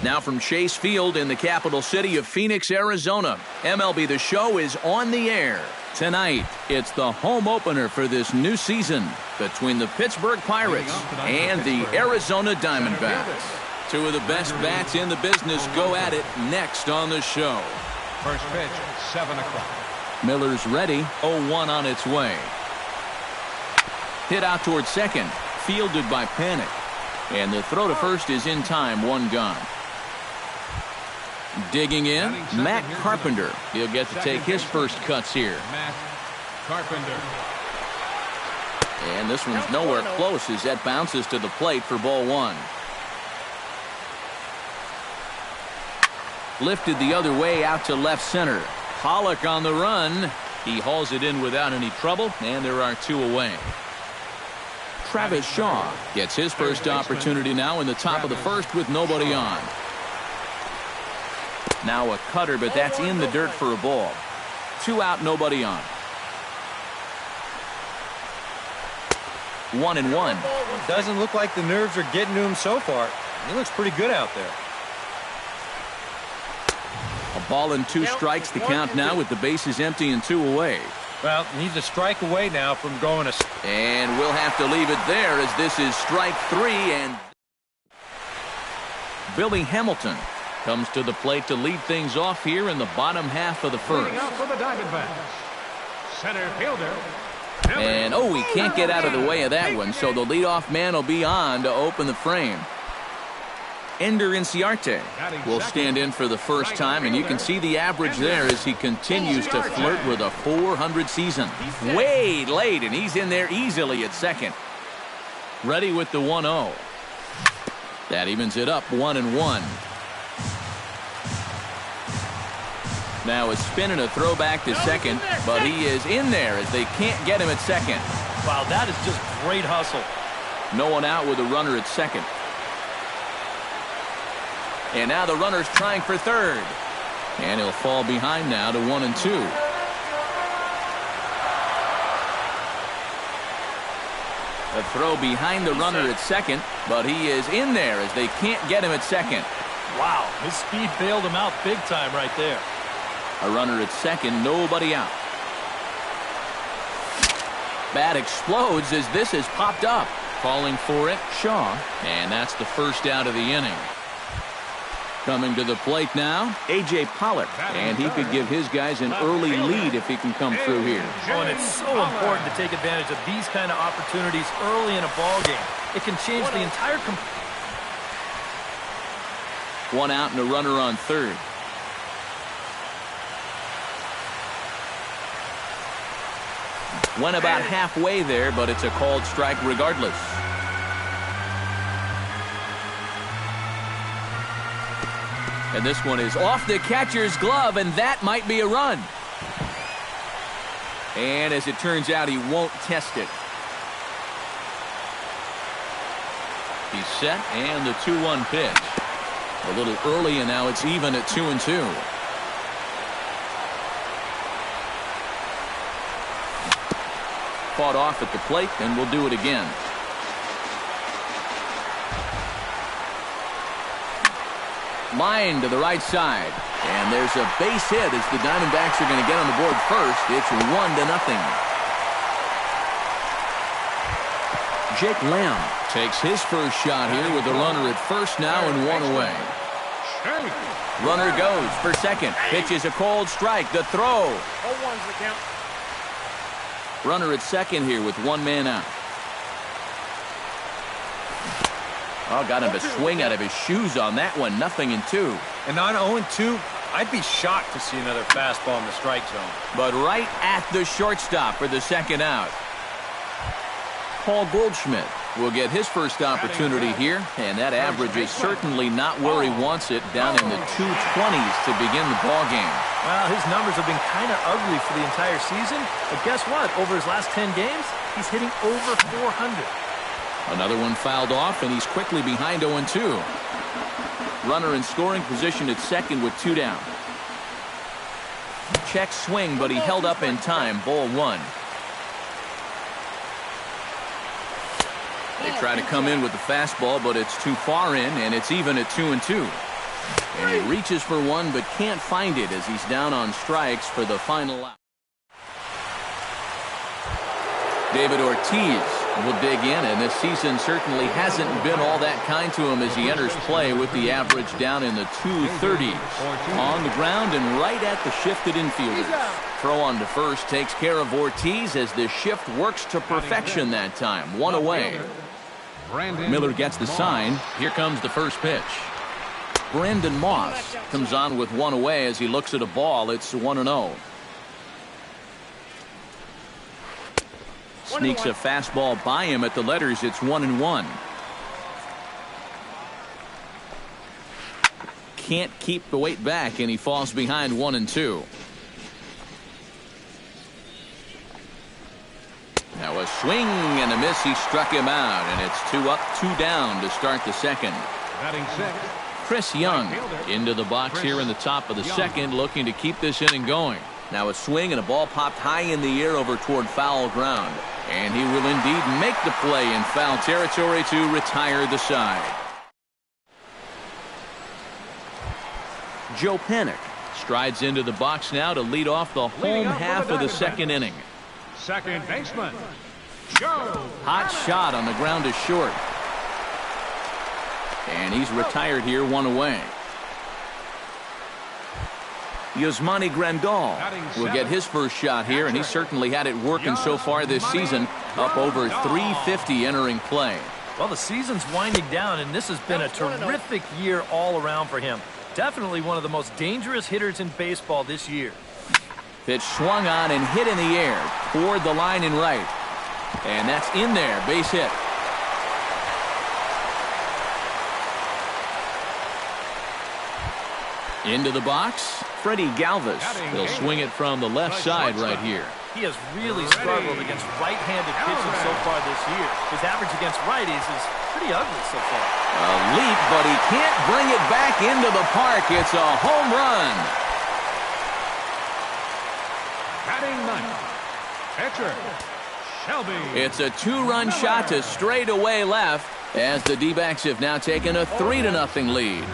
Now from Chase Field in the capital city of Phoenix, Arizona, MLB The Show is on the air. Tonight, it's the home opener for this new season between the Pittsburgh Pirates and the Arizona Diamondbacks. Two of the best bats in the business go at it next on the show. First pitch, 7 o'clock. Miller's ready, 0-1 on its way. Hit out towards second, fielded by Panic. And the throw to first is in time, 1 gone. Digging in, Matt Carpenter. He'll get to take his first cuts here. Matt Carpenter. And this one's nowhere close as that bounces to the plate for ball 1. Lifted the other way out to left center. Pollock on the run. He hauls it in without any trouble, and there are 2 away. Travis Shaw gets his first opportunity now in the top of the first with nobody on. Now a cutter, but that's in the dirt for a ball. 2 out, nobody on. 1-1. Doesn't look like the nerves are getting to him so far. He looks pretty good out there. A ball and 2 strikes, the count now with the bases empty and 2 away. Well, he's a strike away now from going to... And we'll have to leave it there as this is strike 3. And Billy Hamilton comes to the plate to lead things off here in the bottom half of the first. Out for the Diamondbacks. Center fielder. And he can't get out of the way of that one, so the leadoff man will be on to open the frame. Ender Inciarte will stand in for the first time, and you can see the average there as he continues to flirt with a .400 season. Way late, and he's in there easily at second. Ready with the 1-0. That evens it up 1-1. Now a spin and a throwback to second, but he is in there as they can't get him at second. Wow, that is just great hustle. No one out with a runner at second. And now the runner's trying for third. And he'll fall behind now to 1-2. A throw behind the runner at second, but he is in there as they can't get him at second. Wow, his speed bailed him out big time right there. A runner at second, nobody out. Bat explodes as this has popped up. Calling for it, Shaw, and that's the first out of the inning. Coming to the plate now, A.J. Pollock, and he could give his guys an early lead if he can come through here. Oh, and it's so important to take advantage of these kind of opportunities early in a ball game. It can change the entire... 1 out and a runner on third. Went about halfway there, but it's a called strike regardless. And this one is off the catcher's glove, and that might be a run. And as it turns out, he won't test it. He's set, and the 2-1 pitch. A little early, and now it's even at 2-2. Fought off at the plate, and we'll do it again. Line to the right side, and there's a base hit as the Diamondbacks are going to get on the board first. It's 1-0. Jake Lamb takes his first shot here with a runner at first now and 1 away. Runner goes for second. Pitch is a cold strike. The throw. Runner at second here with 1 man out. Oh, got him to swing out of his shoes on that one. 0-2. And on 0-2, I'd be shocked to see another fastball in the strike zone. But right at the shortstop for the second out. Paul Goldschmidt will get his first opportunity here, and that average is certainly not where he wants it, down in the 220s to begin the ball game. Well, his numbers have been kind of ugly for the entire season, but guess what? Over his last 10 games, he's hitting over 400. Another one fouled off, and he's quickly behind 0-2. Runner in scoring position at second with 2 down. Check swing, but he held up in time. Ball 1. They try to come in with the fastball, but it's too far in, and it's even at 2-2. And he reaches for one but can't find it as he's down on strikes for the final out. David Ortiz will dig in, and this season certainly hasn't been all that kind to him as he enters play with the average down in the 230s. On the ground and right at the shifted infielders. Throw on to first takes care of Ortiz as the shift works to perfection that time. One away. Miller gets the sign. Here comes the first pitch. Brandon Moss comes on with one away as he looks at a ball. It's 1-0. Sneaks a fastball by him at the letters. It's 1-1. Can't keep the weight back, and he falls behind 1-2. Now a swing and a miss. He struck him out, and it's 2 up, 2 down to start the second. Batting sixth, Chris Young into the box here in the top of the second, looking to keep this inning going. Now a swing and a ball popped high in the air over toward foul ground. And he will indeed make the play in foul territory to retire the side. Joe Panik strides into the box now to lead off the home half of the second inning. second baseman, Joe. Hot shot on the ground is short. And he's retired here, 1 away. Yasmani Grandal will get his first shot here, and he certainly had it working so far this season, up over 350 entering play. Well, the season's winding down, and this has been a terrific year all around for him. Definitely one of the most dangerous hitters in baseball this year. Pitch swung on and hit in the air toward the line and right. And that's in there, base hit. Into the box, Freddie Galvis will swing it from the left side right here. He has really struggled against right-handed pitching so far this year. His average against righties is pretty ugly so far. A leap, but he can't bring it back into the park. It's a home run. Batting ninth, pitcher, Shelby. It's a 2-run shot to straightaway left, as the D-backs have now taken a 3-0 lead.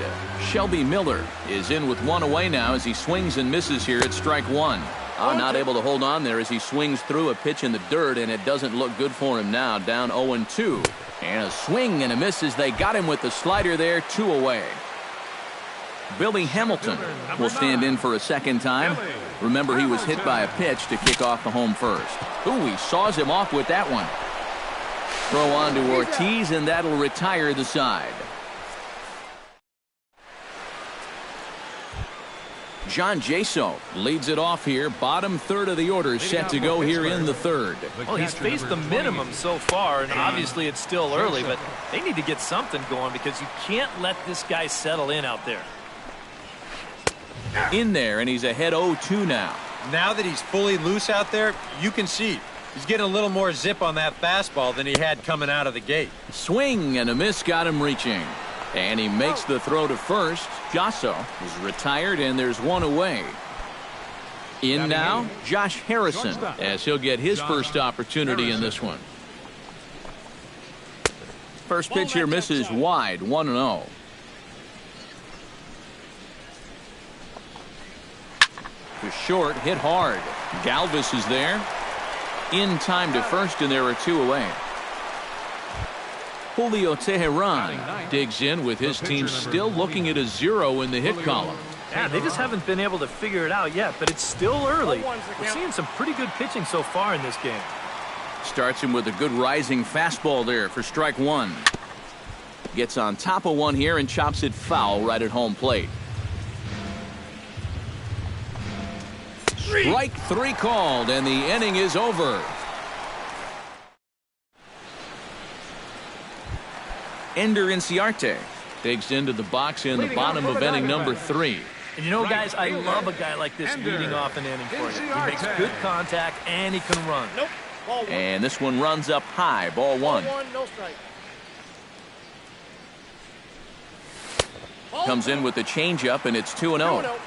Shelby Miller is in with 1 away now as he swings and misses here at strike 1. Not able to hold on there as he swings through a pitch in the dirt, and it doesn't look good for him now, down 0-2. And a swing and a miss as they got him with the slider there, 2 away. Billy Hamilton will stand in for a second time. Remember, he was hit by a pitch to kick off the home first. Ooh, he saws him off with that one. Throw on to Ortiz, and that'll retire the side. John Jaso leads it off here. Bottom third of the order set to go here in the third. Well, he's faced the minimum so far, and obviously it's still early, but they need to get something going because you can't let this guy settle in out there. In there, and he's ahead 0-2 now. Now that he's fully loose out there, you can see he's getting a little more zip on that fastball than he had coming out of the gate. Swing and a miss got him reaching. And he makes the throw to first. Jasso is retired, and there's 1 away. In now, Josh Harrison, as he'll get his first opportunity in this one. First pitch here misses wide, 1-0. To short, hit hard. Galvis is there. In time to first, and there are 2 away. Julio Teheran digs in with his team still looking at a 0 in the hit column. Yeah, they just haven't been able to figure it out yet, but it's still early. We're seeing some pretty good pitching so far in this game. Starts him with a good rising fastball there for strike 1. Gets on top of one here and chops it foul right at home plate. Strike 3 called, and the inning is over. Ender Inciarte digs into the box in the bottom of inning number 3. And you know, guys, I love a guy like this leading off an inning for you. He makes good contact, and he can run. And this one runs up high, ball 1. Comes in with the changeup, and it's 2-0.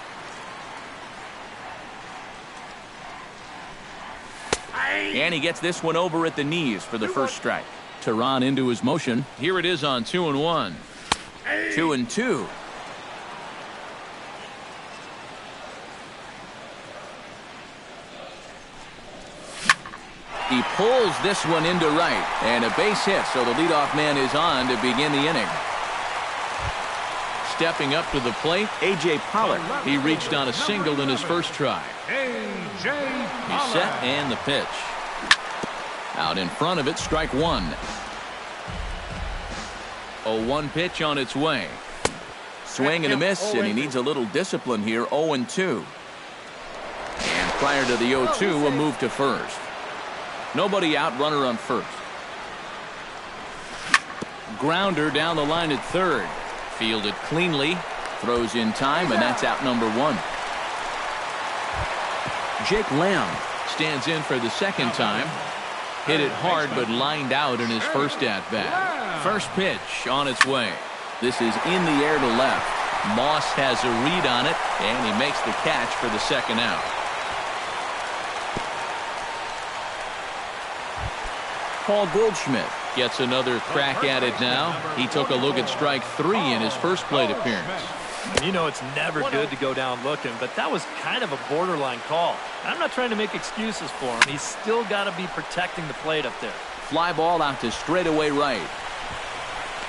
And he gets this one over at the knees for the first strike. Tehran into his motion. Here it is on 2-1. 2-2. He pulls this one into right, and a base hit, so the leadoff man is on to begin the inning. Stepping up to the plate, A.J. Pollock. He reached on a single in his first try. A.J. He's set, and the pitch. Out in front of it, strike one. 0-1 pitch on its way. Swing and a miss, and he needs a little discipline here. 0-2. And prior to the 0-2, a move to first. Nobody out, runner on first. Grounder down the line at third. Fielded cleanly. Throws in time, and that's out number one. Jake Lamb stands in for the second time. Hit it hard, but lined out in his first at-bat. First pitch on its way. This is in the air to left. Moss has a read on it, and he makes the catch for the second out. Paul Goldschmidt gets another crack at it now. He took a look at strike three in his first plate appearance. You know it's never good to go down looking, but that was kind of a borderline call. I'm not trying to make excuses for him. He's still got to be protecting the plate up there. Fly ball out to straightaway right.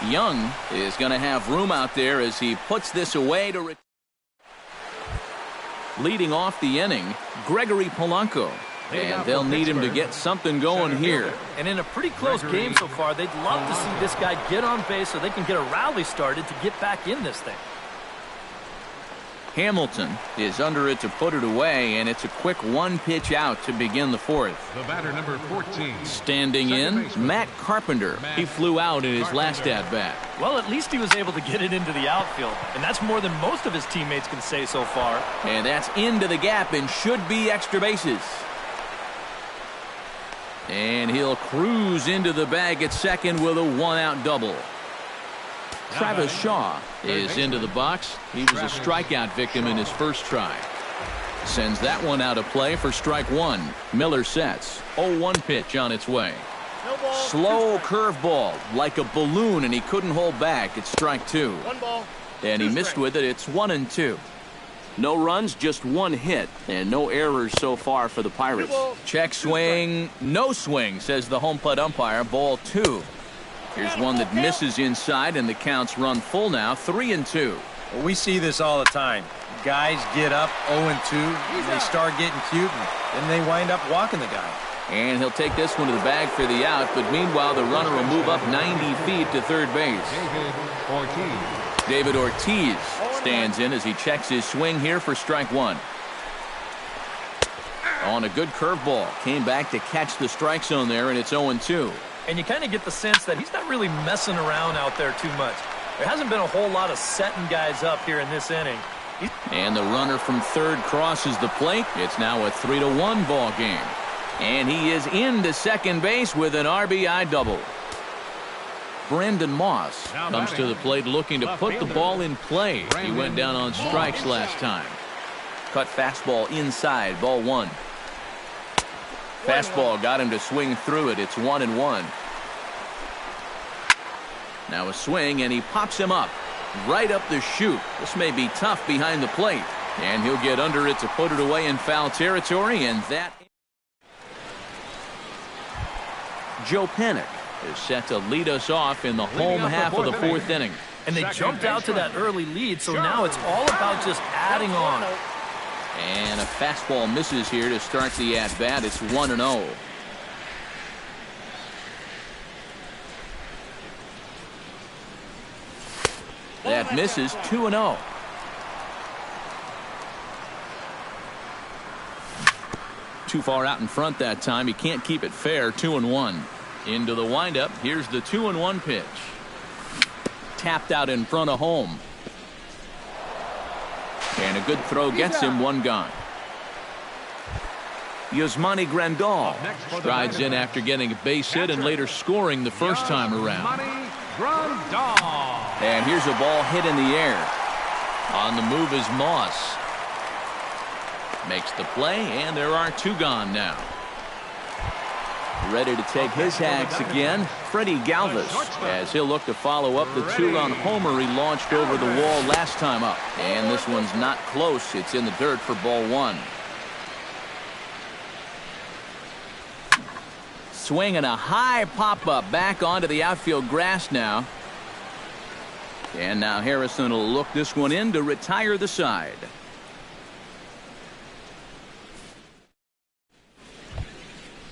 Young is going to have room out there as he puts this away to leading off the inning, Gregory Polanco. And they'll need him to get something going here. And in a pretty close game so far, they'd love to see this guy get on base so they can get a rally started to get back in this thing. Hamilton is under it to put it away, and it's a quick one pitch out to begin the fourth. The batter, number 14. Standing in, Matt Carpenter. He flew out in his last at-bat. Well, at least he was able to get it into the outfield, and that's more than most of his teammates can say so far. And that's into the gap and should be extra bases. And he'll cruise into the bag at second with a one-out double. Travis Shaw is into the box. He was a strikeout victim in his first try. Sends that one out of play for strike one. Miller sets. 0-1 pitch on its way. Slow curveball like a balloon, and he couldn't hold back. It's strike two. And he missed with it. It's 1-2. No runs, just one hit, and no errors so far for the Pirates. Check swing, no swing, says the home plate umpire. Ball two. Here's one that misses inside, and the counts run full now, 3-2. Well, we see this all the time. Guys get up 0-2, and they start getting cute, and then they wind up walking the guy. And he'll take this one to the bag for the out, but meanwhile the runner will move up 90 feet to third base. David Ortiz stands in as he checks his swing here for strike one. On a good curveball, came back to catch the strike zone there, and it's 0-2. And you kind of get the sense that he's not really messing around out there too much. There hasn't been a whole lot of setting guys up here in this inning. And the runner from third crosses the plate. It's now a 3-1 ball game. And he is into second base with an RBI double. Brandon Moss comes to the plate looking to put the ball in play. He went down on strikes last time. Cut fastball inside, ball one. Fastball got him to swing through it. It's 1-1. Now a swing, and he pops him up. Right up the chute. This may be tough behind the plate. And he'll get under it to put it away in foul territory, and that... Joe Panik is set to lead us off in the home half of the fourth inning. And they jumped out to that early lead, so now it's all about just adding on. And a fastball misses here to start the at-bat. It's 1-0. That misses. 2-0. Too far out in front that time. He can't keep it fair. 2-1. Into the windup. Here's the 2-1 pitch. Tapped out in front of home. And a good throw gets him one gone. Yasmani Grandal strides in after getting a base hit and later scoring the first time around. And here's a ball hit in the air. On the move is Moss. Makes the play, and there are two gone now. Ready to take his hacks again, Freddie Galvis, as he'll look to follow up the two-run homer he launched over the wall last time up. And this one's not close. It's in the dirt for ball one. swing and a high pop-up back onto the outfield grass now. And now Harrison will look this one in to retire the side.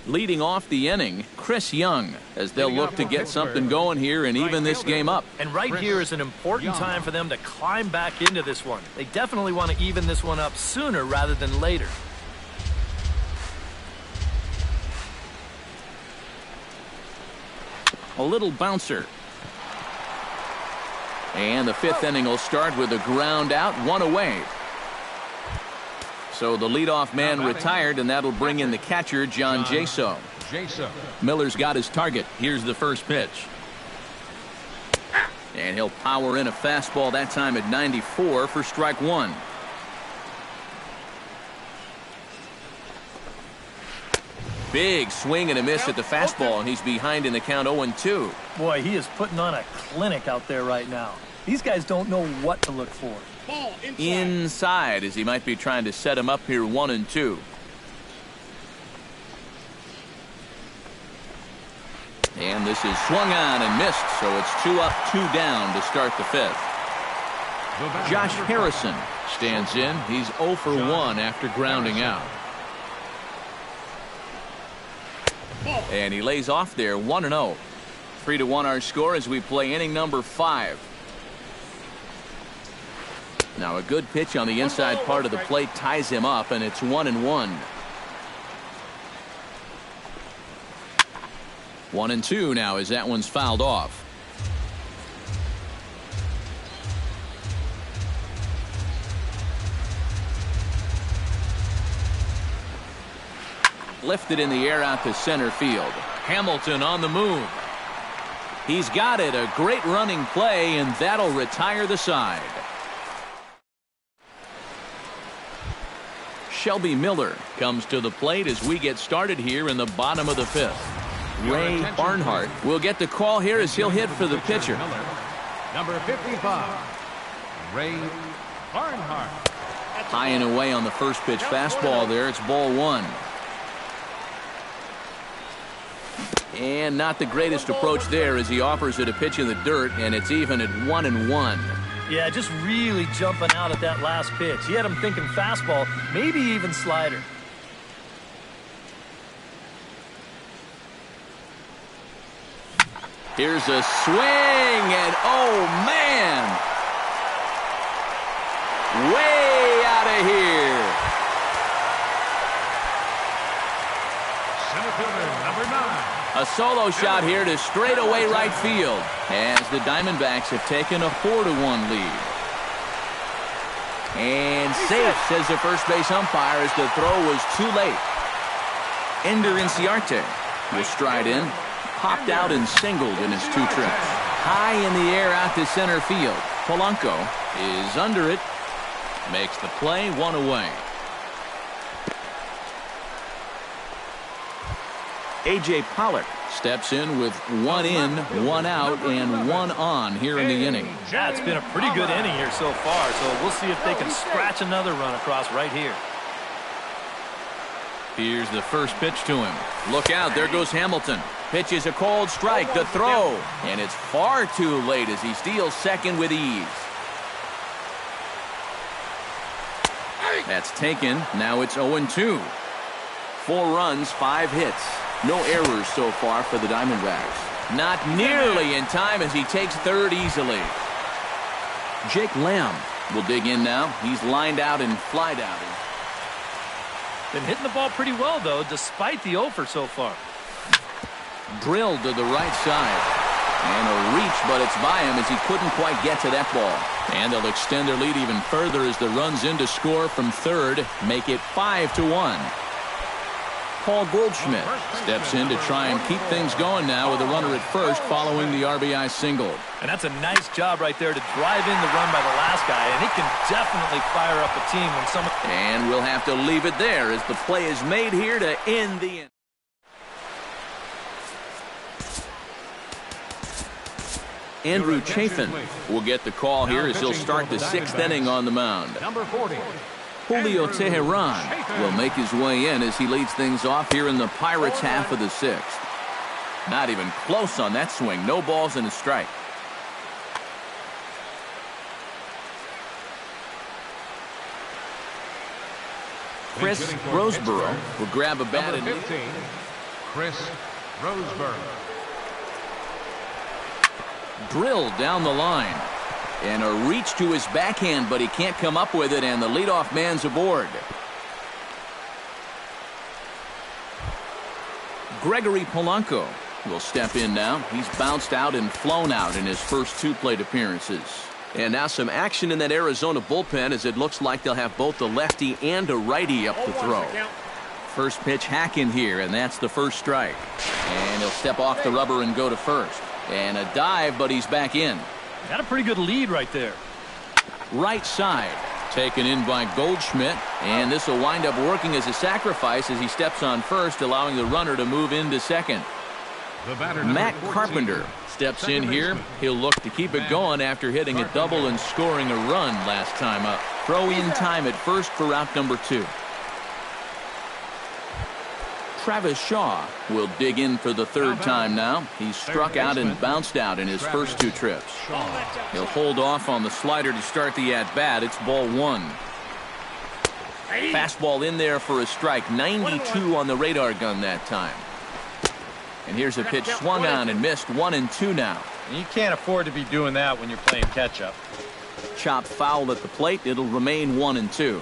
Leading off the inning, Chris Young, as they'll look to get something going here and even this game up. And right here is an important time for them to climb back into this one. They definitely want to even this one up sooner rather than later. A little bouncer. And the fifth inning will start with a ground out, one away. So the leadoff man retired, and that'll bring in the catcher, John Jaso. Miller's got his target. Here's the first pitch. And he'll power in a fastball that time at 94 for strike one. Big swing and a miss at the fastball, and he's behind in the count 0-2. Boy, he is putting on a clinic out there right now. These guys don't know what to look for. Inside, as he might be trying to set him up here 1-2. And this is swung on and missed, so it's 2 up, 2 down to start the fifth. Josh Harrison stands in. He's 0 for 1 after grounding out. And he lays off there 1-0. 3-1 our score as we play inning number 5. Now a good pitch on the inside part of the plate ties him up, and it's 1-1. 1-2 now as that one's fouled off. Lifted in the air out to center field. Hamilton on the move. He's got it. A great running play, and that'll retire the side. Shelby Miller comes to the plate as we get started here in the bottom of the fifth. Ray Barnhart will get the call here as he'll hit for the pitcher. Number 55, Ray Barnhart. High and away on the first pitch fastball there. It's ball one. And not the greatest approach there as he offers it a pitch in the dirt, and it's even at 1-1. Yeah, just really jumping out at that last pitch. He had him thinking fastball, maybe even slider. Here's a swing, and oh man! Way out of here! Center fielder, number 9. A solo shot here to straightaway right field as the Diamondbacks have taken a 4-1 lead. And safe, says the first base umpire, as the throw was too late. Ender Inciarte will stride in, popped out and singled in his 2 trips. High in the air out to center field. Polanco is under it, makes the play, 1 away. A.J. Pollock steps in with 1 in, 1 out, and 1 on here in the inning. Yeah, it's been a pretty good inning here so far, so we'll see if they can scratch another run across right here. Here's the first pitch to him. Look out, there goes Hamilton. Pitches a cold strike, the throw, and it's far too late as he steals second with ease. That's taken. Now it's 0-2. 4 runs, 5 hits. No errors so far for the Diamondbacks. Not nearly in time as he takes third easily. Jake Lamb will dig in now. He's lined out and flied out. Been hitting the ball pretty well, though, despite the offer so far. Drilled to the right side. And a reach, but it's by him as he couldn't quite get to that ball. And they'll extend their lead even further as the runs in to score from third, make it 5-1. Paul Goldschmidt steps in to try and keep things going now with a runner at first following the RBI single. And that's a nice job right there to drive in the run by the last guy, and it can definitely fire up a team when someone... And we'll have to leave it there as the play is made here to end the inning. Andrew Chafin will get the call here as he'll start the 6th inning on the mound. Number 40. Julio Teheran will make his way in as he leads things off here in the Pirates' half of the 6th. Not even close on that swing. No balls and a strike. Chris Roseborough will grab a bat Number and 15, Chris Roseborough. drill down the line. And a reach to his backhand, but he can't come up with it, and the leadoff man's aboard. Gregory Polanco will step in now. He's bounced out and flown out in his first 2 plate appearances. And now some action in that Arizona bullpen, as it looks like they'll have both a lefty and a righty up to throw. First pitch hack in here, and that's the first strike. And he'll step off the rubber and go to first. And a dive, but he's back in. Got a pretty good lead right there. Right side, taken in by Goldschmidt, and this will wind up working as a sacrifice as he steps on first, allowing the runner to move into second. Matt Carpenter steps in here. He'll look to keep it going after hitting a double and scoring a run last time up. Throw in time at first for out number 2. Travis Shaw will dig in for the 3rd time now. He's struck out and bounced out in his first 2 trips. He'll hold off on the slider to start the at-bat. It's ball 1. Fastball in there for a strike. 92 on the radar gun that time. And here's a pitch swung on and missed. 1-2 now. You can't afford to be doing that when you're playing catch-up. Chopped foul at the plate. It'll remain 1-2.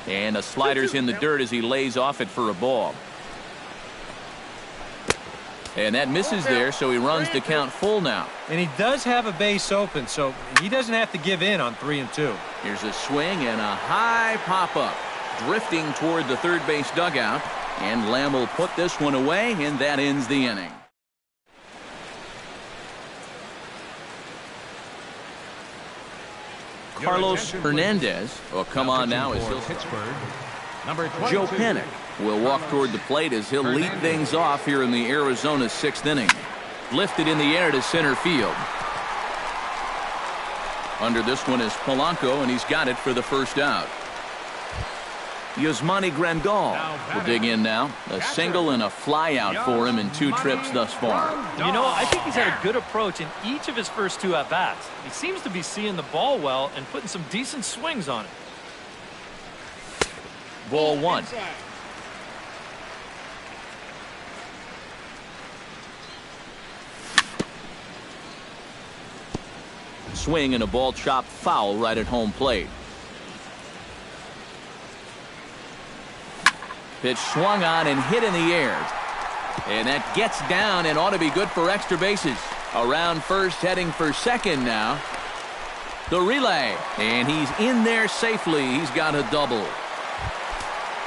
And the slider's in the dirt as he lays off it for a ball. And that misses there, so he runs the count full now. And he does have a base open, so he doesn't have to give in on 3-2. Here's a swing and a high pop-up. Drifting toward the third base dugout. And Lamb will put this one away, and that ends the inning. Carlos Hernandez will come on now as he'll Pittsburgh. Number 22. Joe Panik will walk toward the plate as he'll lead things off here in the Arizona 6th inning. Lifted in the air to center field. Under this one is Polanco, and he's got it for the first out. Yasmani Grandal will dig in now. A single and a fly out for him in 2 trips thus far. You know, I think he's had a good approach in each of his first 2 at-bats. He seems to be seeing the ball well and putting some decent swings on it. Ball 1. Swing and a ball chopped foul right at home plate. Pitch swung on and hit in the air. And that gets down and ought to be good for extra bases. Around first, heading for second now. The relay. And he's in there safely. He's got a double.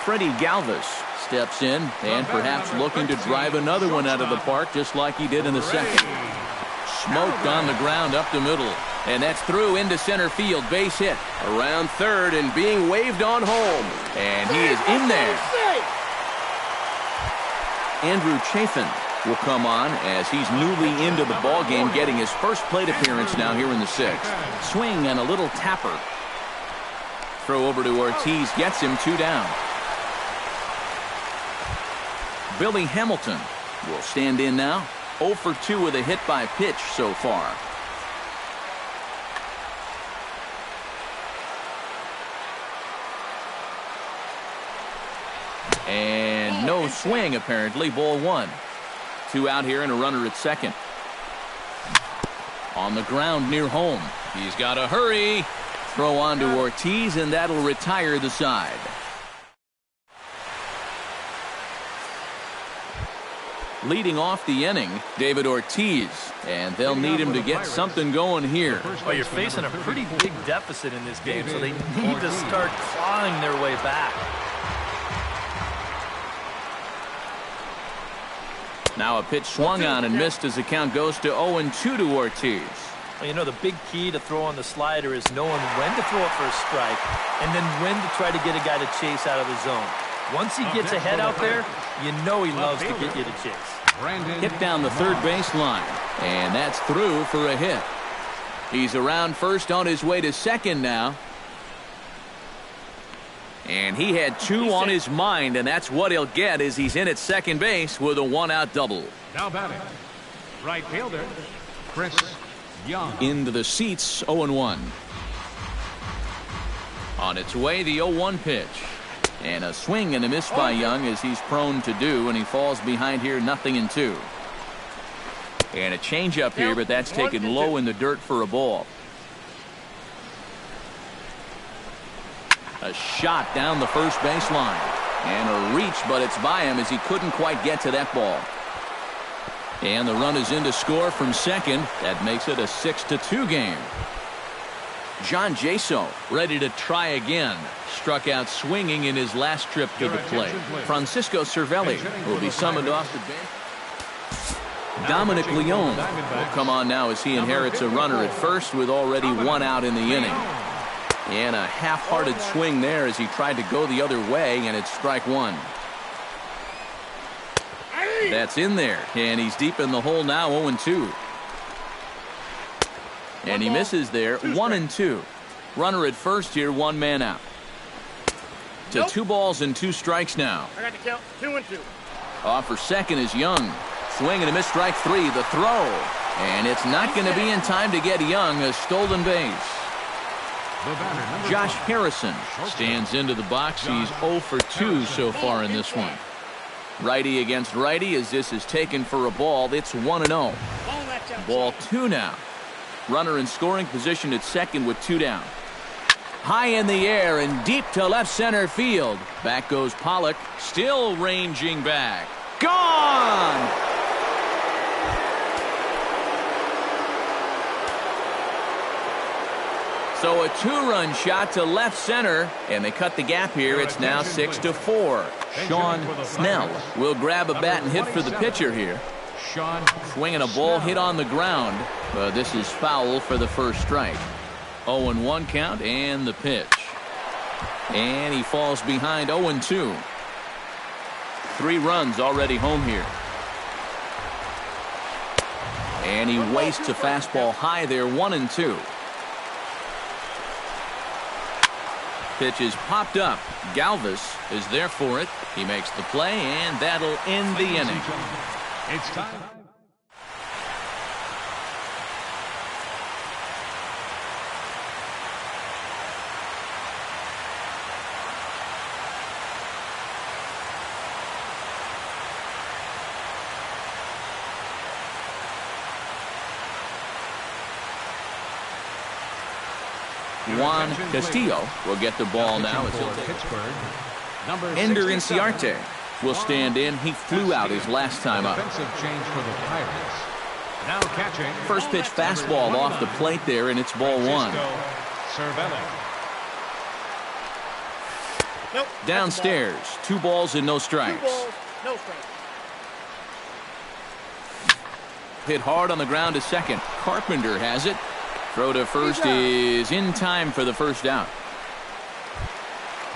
Freddie Galvis steps in and perhaps looking to drive another one out of the park just like he did in the second. Smoked on the ground up the middle. And that's through into center field. Base hit. Around third and being waved on home. And he is in there. Andrew Chafin will come on as he's newly into the ballgame, getting his first plate appearance now here in the 6th. Swing and a little tapper. Throw over to Ortiz, gets him 2 down. Billy Hamilton will stand in now. 0 for 2 with a hit by pitch so far. And no swing, apparently. Ball 1. 2 out here and a runner at second. On the ground near home. He's got to hurry. Throw on to Ortiz, and that'll retire the side. Leading off the inning, David Ortiz. And they'll need him to get something going here. Well, you're facing a pretty big deficit in this game, so they need to start clawing their way back. Now a pitch swung on and missed as the count goes to 0-2 to Ortiz. Well, you know, the big key to throw on the slider is knowing when to throw it for a strike and then when to try to get a guy to chase out of the zone. Once he gets ahead out there, you know he loves to get you to chase. Hit down the third base line, and that's through for a hit. He's around first on his way to second now. And he had 2 on his mind, and that's what he'll get as he's in at second base with a 1-out double. Now batting, right fielder, Chris Young. Into the seats, 0-1. On its way, the 0-1 pitch. And a swing and a miss by Young, as he's prone to do, and he falls behind here 0-2. And a changeup here, but that's taken low in the dirt for a ball. A shot down the first baseline. And a reach, but it's by him as he couldn't quite get to that ball. And the run is in to score from second. That makes it a 6-2 game. John Jaso ready to try again. Struck out swinging in his last trip to the plate. Francisco Cervelli will be summoned off the bench. Dominic Leone will come on now as he inherits a runner at first with already 1 out in the inning. And a half-hearted swing there as he tried to go the other way, and it's strike 1. That's in there, and he's deep in the hole now, 0-2. And he misses there, 1-2. Runner at first here, 1 man out. To 2 balls and 2 strikes now. I got to count 2-2. Off for second is Young. Swing and a miss, strike 3, the throw. And it's not going to be in time to get Young, a stolen base. Josh Harrison stands into the box. He's 0 for 2 so far in this one. Righty against righty as this is taken for a ball. It's 1-0. Ball 2 now. Runner in scoring position at second with 2 down. High in the air and deep to left center field. Back goes Pollock, still ranging back. Gone! So a 2-run shot to left center, and they cut the gap here. It's now 6-4. Sean Snell will grab a bat and hit for the pitcher here. Swinging a ball hit on the ground. This is foul for the first strike. 0-1 count and the pitch. And he falls behind 0-2. 3 runs already home here. And he wastes a fastball high there, 1-2. Pitch is popped up. Galvis is there for it. He makes the play, and that'll end the inning. It's time. Juan Castillo will get the ball now. Ender Inciarte will stand in. He flew out his last time up. First pitch fastball off the plate there, and it's ball 1. Downstairs, 2 balls and no strikes. Hit hard on the ground to second. Carpenter has it. Throw to first is in time for the first out.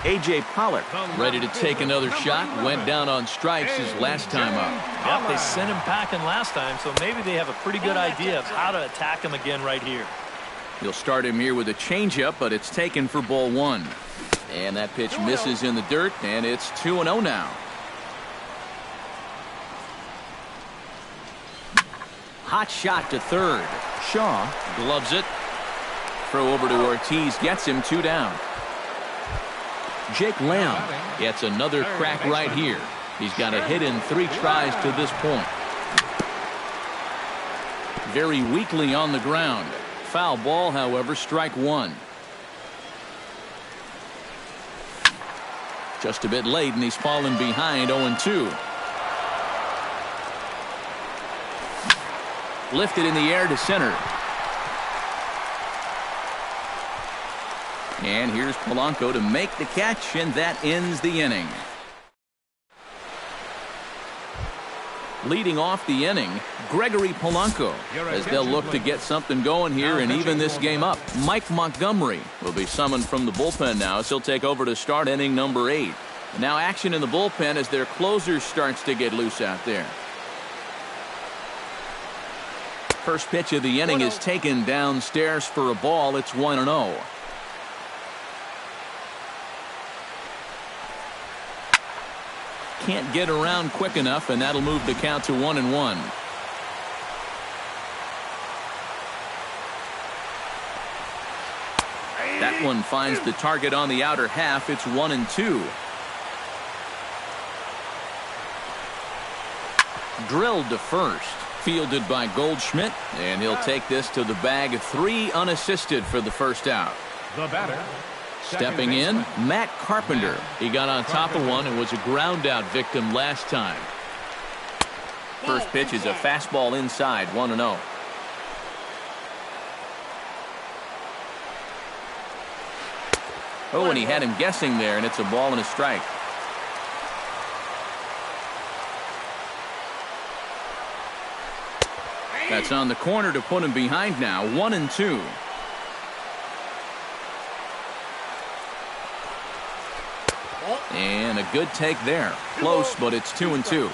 A.J. Pollock ready to take another shot. Went down on strikes his last time up. Yep, they sent him packing last time, so maybe they have a pretty good idea of how to attack him again right here. He'll start him here with a changeup, but it's taken for ball 1. And that pitch misses in the dirt, and it's 2-0 now. Hot shot to third. Shaw gloves it. Throw over to Ortiz, gets him 2 down. Jake Lamb gets another crack right here. He's got a hit in 3 tries to this point. Very weakly on the ground. Foul ball, however, strike 1. Just a bit late, and he's fallen behind 0-2. Lifted in the air to center. And here's Polanco to make the catch, and that ends the inning. Leading off the inning, Gregory Polanco, as they'll look to get something going here and even this game up. Mike Montgomery will be summoned from the bullpen now, as he'll take over to start inning number 8. Now action in the bullpen as their closer starts to get loose out there. First pitch of the inning is taken downstairs for a ball. It's 1-0. can't get around quick enough, and that'll move the count to 1-1. That one finds the target on the outer half. It's 1-2. Drilled to first. Fielded by Goldschmidt, and he'll take this to the bag. 3 unassisted for the first out. The batter. Stepping in, Matt Carpenter. He got on top of one and was a ground out victim last time. First pitch is a fastball inside, 1-0. Oh, and he had him guessing there, and it's a ball and a strike. That's on the corner to put him behind now, 1-2. And a good take there. Close, but it's 2-2.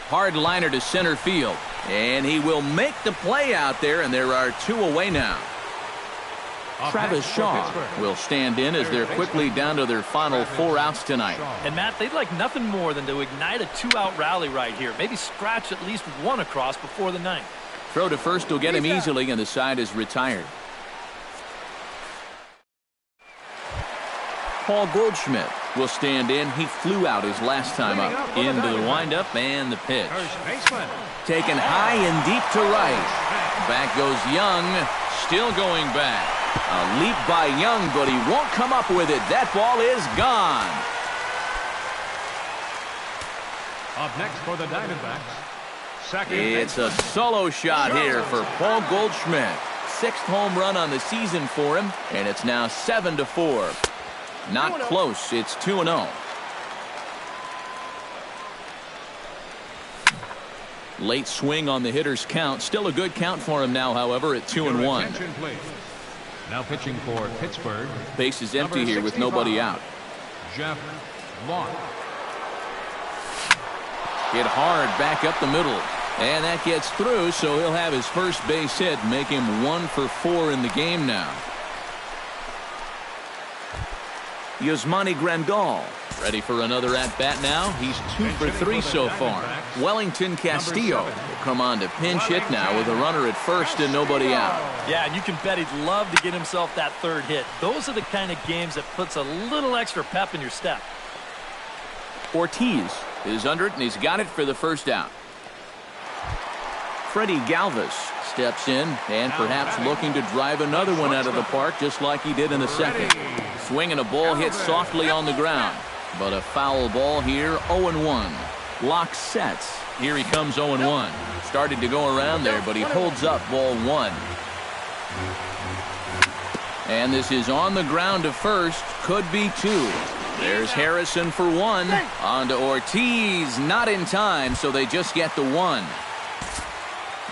Hard liner to center field. And he will make the play out there, and there are 2 away now. Travis Shaw will stand in as they're quickly down to their final 4 outs tonight. And Matt, they'd like nothing more than to ignite a 2-out rally right here. Maybe scratch at least 1 across before the 9th. Throw to first will get him easily, and the side is retired. Paul Goldschmidt will stand in. He flew out his last time up. Into the windup and the pitch. Taken high and deep to right. Back goes Young. Still going back. A leap by Young, but he won't come up with it. That ball is gone. Up next for the Diamondbacks. It's a solo shot here for Paul Goldschmidt. 6th home run on the season for him, and it's now 7-4. Not close. It's 2-0. Late swing on the hitter's count. Still a good count for him now, however, at 2-1. Now pitching for Pittsburgh. Base is empty here with nobody out. Jeff Long. Hit hard back up the middle. And that gets through, so he'll have his first base hit, make him 1 for 4 in the game now. Yasmani Grandal ready for another at-bat now. He's 2 for 3 so far. Wellington Castillo will come on to pinch hit now with a runner at first and nobody out. Yeah, and you can bet he'd love to get himself that 3rd hit. Those are the kind of games that puts a little extra pep in your step. Ortiz is under it, and he's got it for the first out. Freddie Galvis steps in and perhaps looking to drive another one out of the park just like he did in the second. Swing and a ball hit softly on the ground. But a foul ball here, 0-1. Lock sets. Here he comes 0-1. Started to go around there, but he holds up ball 1. And this is on the ground to first. Could be 2. There's Harrison for 1. On to Ortiz. Not in time, so they just get the 1.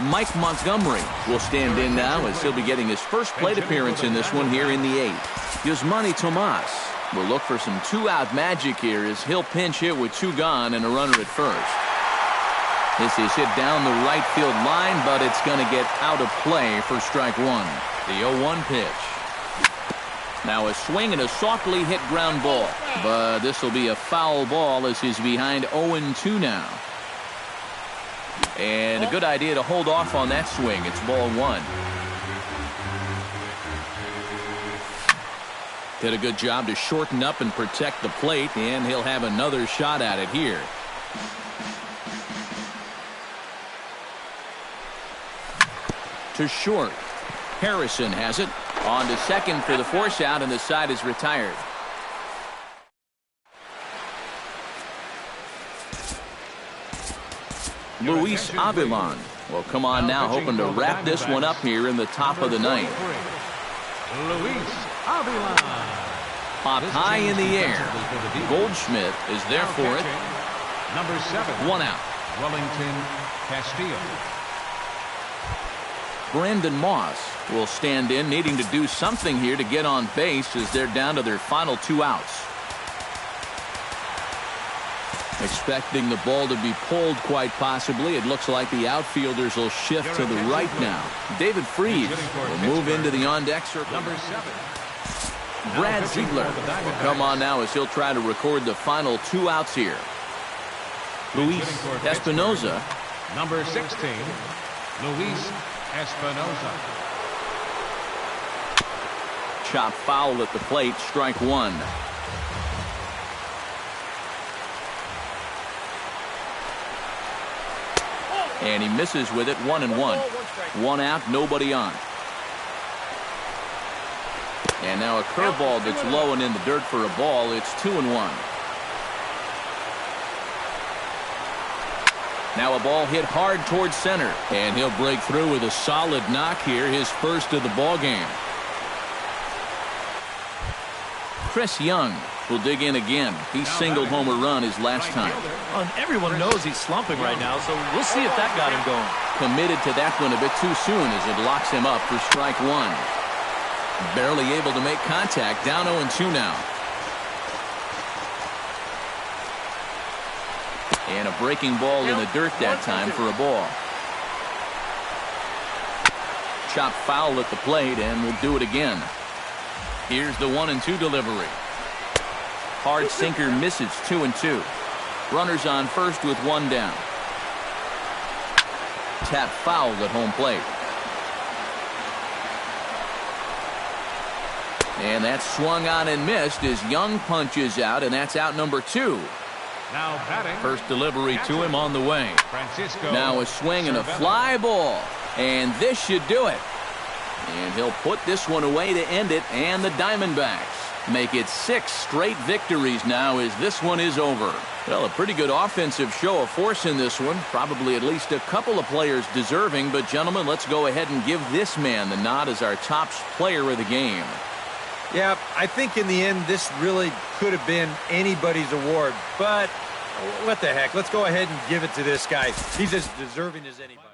Mike Montgomery will stand in now as he'll be getting his first plate appearance in this one here in the 8th. Yasmani Tomas will look for some 2-out magic here as he'll pinch hit with 2 gone and a runner at first. This is hit down the right field line, but it's going to get out of play for strike 1. The 0-1 pitch. Now a swing and a softly hit ground ball, but this will be a foul ball as he's behind 0-2 now. And a good idea to hold off on that swing. It's ball 1. Did a good job to shorten up and protect the plate, and he'll have another shot at it here. To short. Harrison has it. On to second for the force out, and the side is retired. Luis Avilan will come on now, hoping to wrap this one up here in the top of the 9th. Luis Avilan. Popped high in the air. Goldschmidt is there for it. Number 7. 1 out. Wellington Castillo. Brandon Moss will stand in, needing to do something here to get on base as they're down to their final 2 outs. Expecting the ball to be pulled quite possibly. It looks like the outfielders will shift to the right now. David Freese will move into the on-deck circle. Number 7. Brad Ziegler will come on now as he'll try to record the final 2 outs here. Luis Espinoza. Number 16, Luis Espinoza. Chop foul at the plate, strike 1. And he misses with it, 1-1. 1 out, nobody on. And now a curveball that's low and in the dirt for a ball. It's 2-1. Now a ball hit hard towards center, and he'll break through with a solid knock here, his first of the ball game. Chris Young will dig in again. He singled home a run his last time. And everyone knows he's slumping right now, so we'll see if that got him going. Committed to that one a bit too soon as it locks him up for strike 1. Barely able to make contact, down 0-2 now. And a breaking ball in the dirt that time for a ball. Chop foul at the plate, and we'll do it again. Here's the 1-2 delivery. Hard sinker misses, 2-2. Runners on first with 1 down. Tap foul at home plate. And that's swung on and missed as Young punches out, and that's out number 2. Now batting. First delivery to him on the way. Francisco Now a swing and a fly ball. And this should do it. And he'll put this one away to end it, and the Diamondbacks make it 6 straight victories now as this one is over. Well, a pretty good offensive show of force in this one. Probably at least a couple of players deserving, but gentlemen, let's go ahead and give this man the nod as our top player of the game. Yeah, I think in the end, this really could have been anybody's award. But what the heck? Let's go ahead and give it to this guy. He's as deserving as anybody.